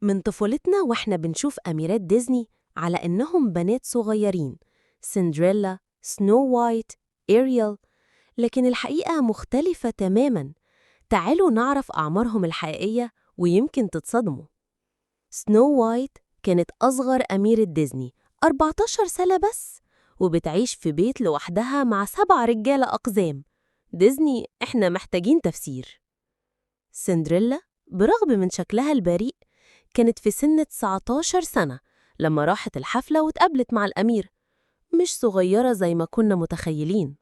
من طفولتنا وإحنا بنشوف أميرات ديزني على إنهم بنات صغيرين، سندريلا، سنو وايت، إيريال، لكن الحقيقة مختلفة تماماً. تعالوا نعرف أعمارهم الحقيقية ويمكن تتصدموا. سنو وايت كانت أصغر أميرة ديزني، 14 سنة بس، وبتعيش في بيت لوحدها مع 7 رجالة أقزام. ديزني إحنا محتاجين تفسير. سندريلا برغم من شكلها البريء كانت في سن 19 سنة لما راحت الحفلة واتقابلت مع الأمير، مش صغيرة زي ما كنا متخيلين.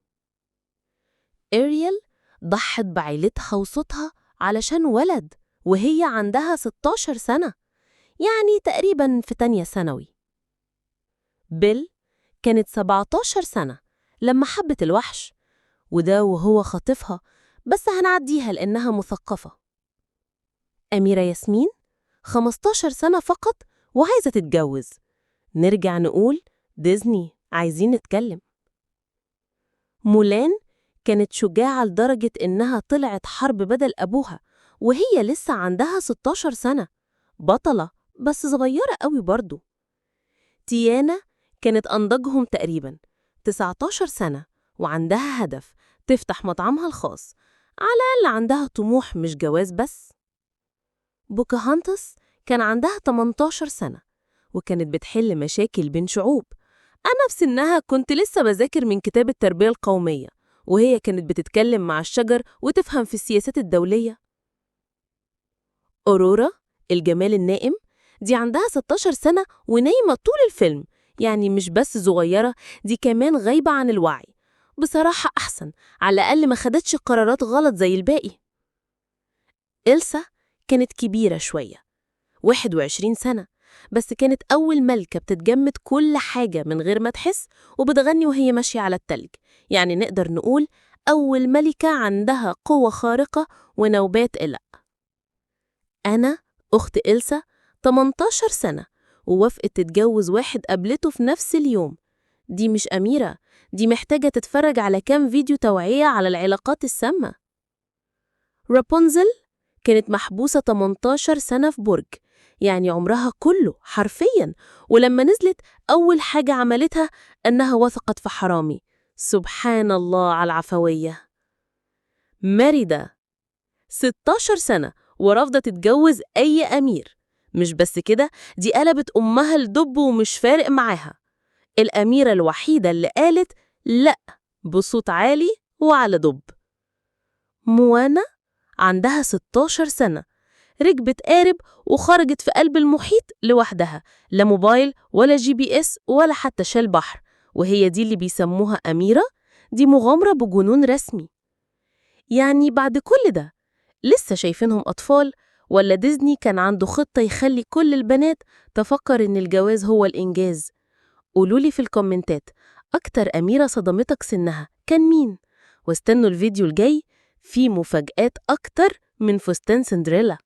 إيريال ضحت بعيلتها وصوتها علشان ولد وهي عندها 16 سنة، يعني تقريباً في تانية ثانوي. بيل كانت 17 سنة لما حبت الوحش، وده وهو خاطفها، بس هنعديها لأنها مثقفة. أميرة ياسمين 15 سنة فقط وعايزة تتجوز. نرجع نقول ديزني عايزين نتكلم. مولان كانت شجاعة لدرجة إنها طلعت حرب بدل أبوها وهي لسه عندها 16 سنة، بطلة بس صغيرة قوي برضو. تيانا كانت أنضجهم تقريباً، 19 سنة وعندها هدف تفتح مطعمها الخاص، على الأقل عندها طموح مش جواز بس. بوكاهانتس كان عندها 18 سنة وكانت بتحل مشاكل بين شعوب. أنا في سنها كنت لسه بذاكر من كتاب التربية القومية، وهي كانت بتتكلم مع الشجر وتفهم في السياسات الدولية. أورورا الجمال النائم دي عندها 16 سنة ونايمة طول الفيلم، يعني مش بس صغيرة، دي كمان غايبة عن الوعي. بصراحة أحسن، على الأقل ما خدتش قرارات غلط زي الباقي. إلسا كانت كبيرة شوية، 21 سنة، بس كانت أول ملكة بتتجمد كل حاجة من غير ما تحس، وبتغني وهي ماشية على التلج، يعني نقدر نقول أول ملكة عندها قوة خارقة ونوبات قلق. أنا أخت إلسا 18 سنة ووافقت تتجوز واحد قابلته في نفس اليوم. دي مش أميرة، دي محتاجة تتفرج على كام فيديو توعية على العلاقات السامة. رابونزل كانت محبوسة 18 سنة في برج، يعني عمرها كله حرفياً، ولما نزلت أول حاجة عملتها أنها وثقت في حرامي. سبحان الله على العفوية. ماريدا 16 سنة ورافضة تتجوز أي أمير. مش بس كده، دي قلبت أمها لدب ومش فارق معاها. الأميرة الوحيدة اللي قالت لأ بصوت عالي وعلى دب. موانا عندها 16 سنة، ركبت قارب وخرجت في قلب المحيط لوحدها، لا موبايل ولا GPS ولا حتى شال بحر، وهي دي اللي بيسموها أميرة. دي مغامرة بجنون رسمي. يعني بعد كل ده لسه شايفينهم أطفال، ولا ديزني كان عنده خطة يخلي كل البنات تفكر إن الجواز هو الإنجاز؟ قولولي في الكومنتات أكتر أميرة صدمتك سنها كان مين؟ واستنوا الفيديو الجاي، فيه مفاجآت أكتر من فستان سندريلا.